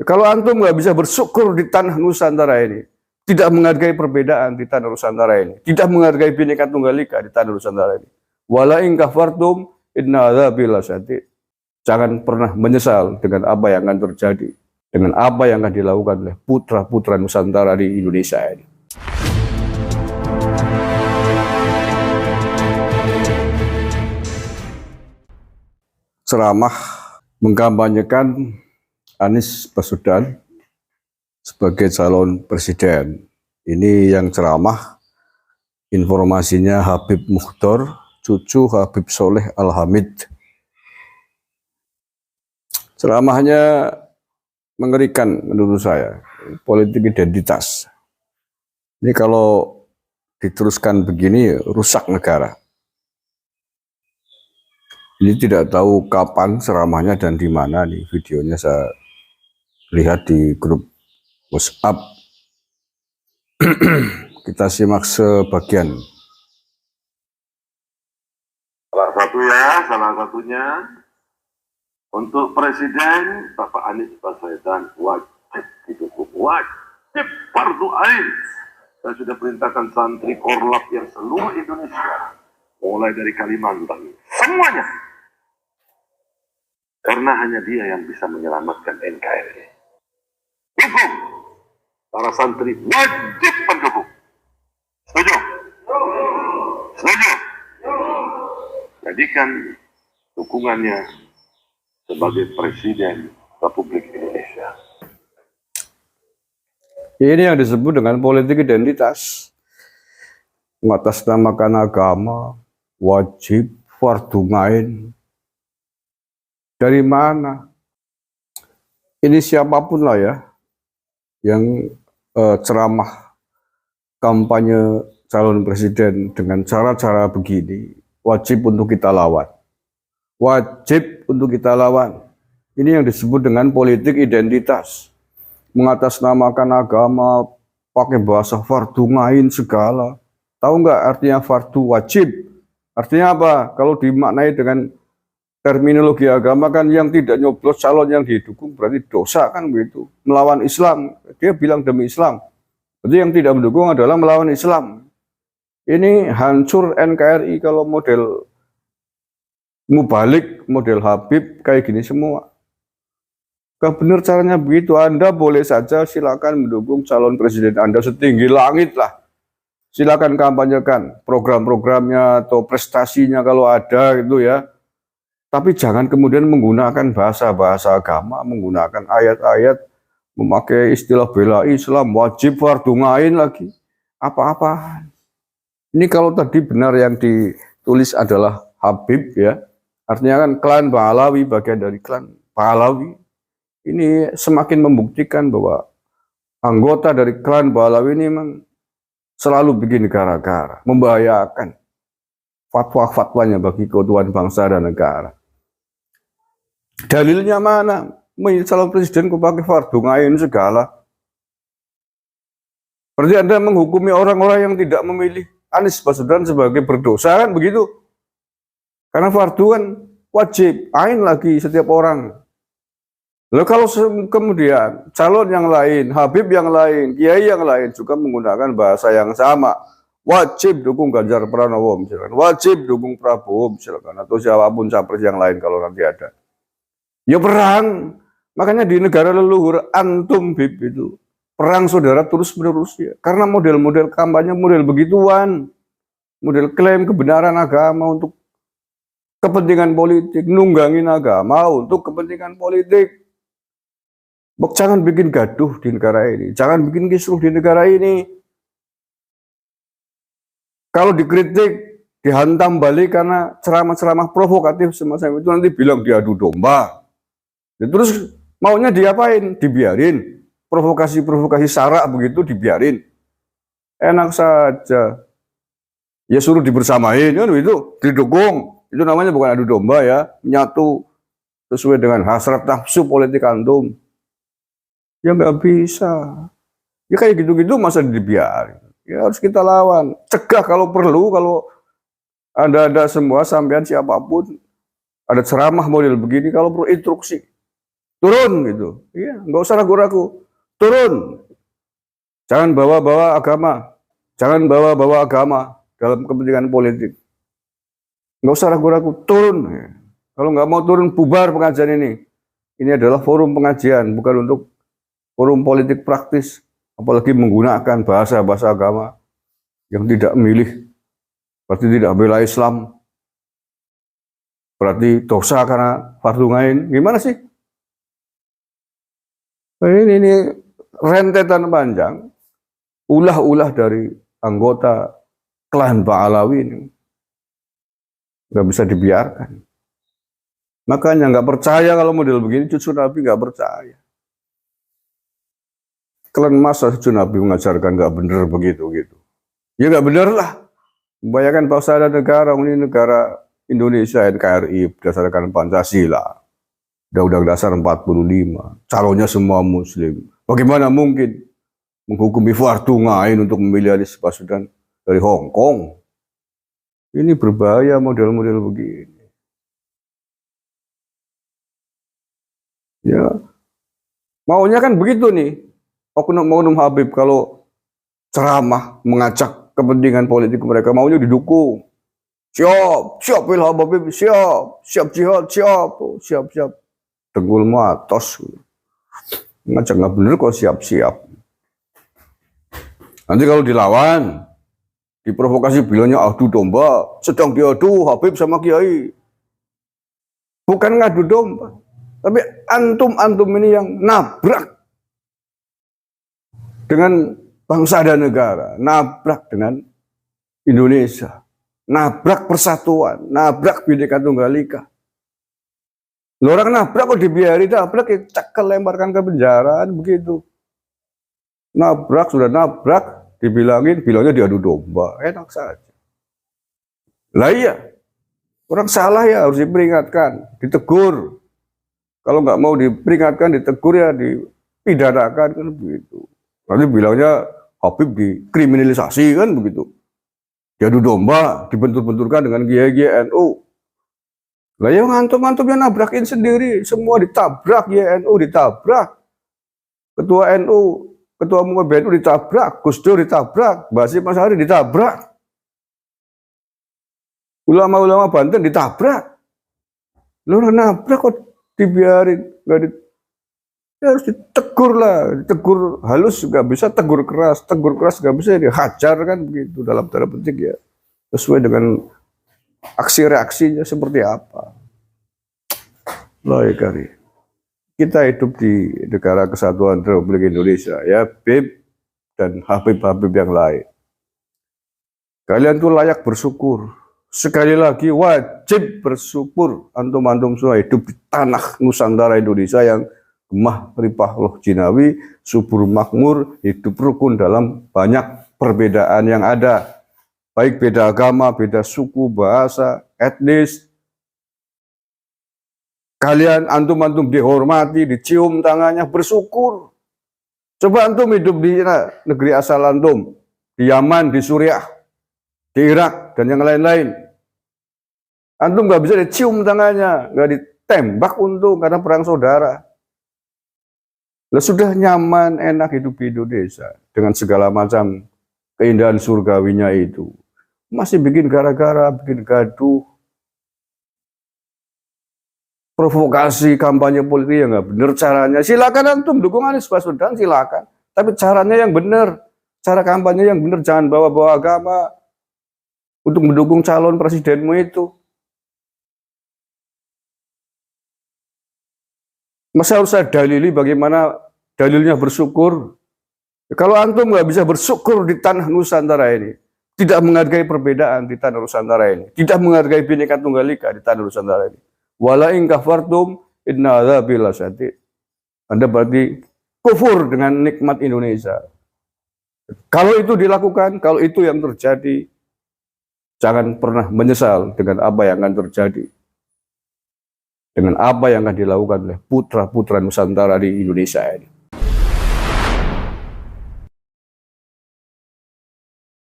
Kalau antum nggak bisa bersyukur di tanah Nusantara ini, tidak menghargai perbedaan di tanah Nusantara ini, tidak menghargai Bhinneka Tunggal Ika di tanah Nusantara ini. Wala in kafartum inna adzabi lasyadid. Jangan pernah menyesal dengan apa yang akan terjadi, dengan apa yang akan dilakukan oleh putra-putra Nusantara di Indonesia ini. Ceramah mengkampanyekan Anies Baswedan sebagai calon presiden. Ini yang ceramah, informasinya Habib Mukhtar, cucu Habib Soleh Al-Hamid. Ceramahnya mengerikan menurut saya, politik identitas. Ini kalau diteruskan begini, rusak negara. Ini tidak tahu kapan ceramahnya dan di mana nih videonya saya lihat di grup WhatsApp. Kita simak sebagian. Salah satunya untuk Presiden Bapak Anies Baswedan wajib didukung, wajib fardu ain. Saya sudah perintahkan santri korlap yang seluruh Indonesia, mulai dari Kalimantan, semuanya. Karena hanya dia yang bisa menyelamatkan NKRI. Dukung. Para santri wajib mendukung. Setuju? Setuju? Jadikan dukungannya sebagai Presiden Republik Indonesia. Ini yang disebut dengan politik identitas. Mengatasnamakan agama, wajib, fardu ain. Dari mana? Ini siapapun lah ya, yang ceramah kampanye calon presiden dengan cara-cara begini, wajib untuk kita lawan. Wajib untuk kita lawan. Ini yang disebut dengan politik identitas. Mengatasnamakan agama, pakai bahasa fardu ain segala. Tahu nggak artinya fardu wajib? Artinya apa? Kalau dimaknai dengan terminologi agama kan yang tidak nyoblos calon yang didukung berarti dosa kan begitu. Melawan Islam. Dia bilang demi Islam. Berarti yang tidak mendukung adalah melawan Islam. Ini hancur NKRI kalau model Mubalik, model Habib kayak gini semua. Kalau benar caranya begitu, Anda boleh saja silakan mendukung calon presiden Anda setinggi langit lah. Silakan kampanyekan program-programnya atau prestasinya kalau ada gitu ya. Tapi jangan kemudian menggunakan bahasa-bahasa agama, menggunakan ayat-ayat, memakai istilah bela Islam, wajib fardu ain lagi. Apa-apaan. Ini kalau tadi benar yang ditulis adalah Habib ya, artinya kan klan Pahlawi, bagian dari klan Pahlawi. Ini semakin membuktikan bahwa anggota dari klan Pahlawi ini memang selalu bikin gara-gara, membahayakan fatwa-fatwanya bagi keutuhan bangsa dan negara. Dalilnya mana? Calon presiden kok pakai fardu ain segala. Berarti Anda menghukumi orang-orang yang tidak memilih Anies Baswedan sebagai berdosa kan begitu? Karena fardu kan wajib, ain lagi setiap orang. Lalu kalau kemudian calon yang lain, Habib yang lain, kiai yang lain juga menggunakan bahasa yang sama, wajib dukung Ganjar Pranowo misalkan, wajib dukung Prabowo misalkan, atau siapapun capres yang lain kalau nanti ada. Ya perang. Makanya di negara leluhur antum Bib itu perang saudara terus-menerus ya. Karena model-model kampanye model begituan. Model klaim kebenaran agama untuk kepentingan politik, nunggangin agama untuk kepentingan politik. Jangan bikin gaduh di negara ini, jangan bikin kisruh di negara ini. Kalau dikritik, dihantam balik karena ceramah-ceramah provokatif semacam itu nanti bilang diadu domba. Ya, terus maunya diapain? Dibiarin. Provokasi-provokasi sara begitu dibiarin. Enak saja. Ya suruh dibersamain, kan itu didukung. Itu namanya bukan adu domba ya, menyatu sesuai dengan hasrat nafsu politik antum. Ya nggak bisa. Ya kayak gitu-gitu masa dibiarin. Ya harus kita lawan. Cegah kalau perlu, kalau ada semua sampean siapapun ada ceramah model begini, kalau perlu instruksi. turun gitu. Iya, nggak usah ragu-ragu, turun. Jangan bawa-bawa agama, jangan bawa-bawa agama dalam kepentingan politik. Nggak usah ragu-ragu, turun. Kalau nggak mau turun, bubar pengajian ini. Ini adalah forum pengajian, bukan untuk forum politik praktis, apalagi menggunakan bahasa-bahasa agama yang tidak milih, berarti tidak bela Islam, berarti dosa karena fardu ain. Gimana sih? Ini rentetan panjang, ulah-ulah dari anggota klan Ba'alawi ini. Nggak bisa dibiarkan. Makanya nggak percaya kalau model begini, cucu Nabi nggak percaya. Kalian masa cucu Nabi mengajarkan nggak benar begitu gitu? Ya nggak benar lah. Bayangkan bangsa dan negara, ini negara Indonesia NKRI berdasarkan Pancasila, Undang-Undang Dasar 45, calonnya semua Muslim. Bagaimana mungkin menghukumi fardu ain untuk memilih Anies Baswedan dari Hong Kong? Ini berbahaya model-model begini. Ya, maunya kan begitu nih. Oknum Habib kalau ceramah mengacak kepentingan politik mereka, maunya didukung. Siap Ilham Habib, siap jihad, siap. Dengkul matos. Ngajak nggak bener kok siap. Nanti kalau dilawan, diprovokasi bilangnya adu domba, sedang diadu Habib sama Kiai. Bukan ngadu domba. Tapi antum ini yang nabrak dengan bangsa dan negara, nabrak dengan Indonesia, nabrak persatuan, nabrak Bhinneka Tunggal Ika. Orang nabrak kok dibiarin nabrak, cekel lemparkan ke penjara, begitu. Nabrak, sudah nabrak, bilangnya diadu domba, enak saja. Lah iya, orang salah ya harus diperingatkan, ditegur. Kalau nggak mau diperingatkan, ditegur ya dipidanakan kan begitu. Nanti bilangnya Habib dikriminalisasi kan begitu. Diadu domba, dibentur-benturkan dengan kiai NU. Lah yang ngantuk-ngantuk yang nabrakin sendiri, semua ditabrak, NU ditabrak. Ketua NU, Ketua Umum PBNU ditabrak, Gus Dur ditabrak, Basim Asy'ari ditabrak. Ulama-ulama Banten ditabrak. Lu nabrak kok dibiarin, ya harus ditegur lah, ditegur halus nggak bisa, tegur keras nggak bisa, dihajar kan begitu dalam tanda petik ya, sesuai dengan aksi reaksinya seperti apa. Loh ya kari, kita hidup di negara kesatuan Republik Indonesia ya, Bib dan Habib-Habib yang lain. Kalian tuh layak bersyukur. Sekali lagi wajib bersyukur antum-antum semua hidup di tanah Nusantara Indonesia yang gemah ripah loh jinawi, subur makmur, hidup rukun dalam banyak perbedaan yang ada. Baik beda agama, beda suku, bahasa, etnis. Kalian antum-antum dihormati, dicium tangannya, bersyukur. Coba antum hidup di negeri asal antum, di Yaman, di Suriah, di Irak, dan yang lain-lain. Antum nggak bisa dicium tangannya, nggak ditembak untung karena perang saudara. Lah sudah nyaman, enak hidup di Indonesia dengan segala macam keindahan surgawinya itu. Masih bikin gara-gara, bikin gaduh, provokasi, kampanye politik yang nggak benar caranya. Silakan antum dukung Anies Baswedan, silakan. Tapi caranya yang benar, cara kampanye yang benar, jangan bawa-bawa agama untuk mendukung calon presidenmu itu. Masa harus saya dalili bagaimana dalilnya bersyukur? Kalau antum nggak bisa bersyukur di tanah Nusantara ini, tidak menghargai perbedaan di tanah Nusantara ini, tidak menghargai Bhinneka Tunggal Ika di tanah Nusantara ini. Wala in kafartum inna adzabi lasyadid. Anda berarti kufur dengan nikmat Indonesia. Kalau itu dilakukan, kalau itu yang terjadi, jangan pernah menyesal dengan apa yang akan terjadi, dengan apa yang akan dilakukan oleh putra-putra Nusantara di Indonesia ini.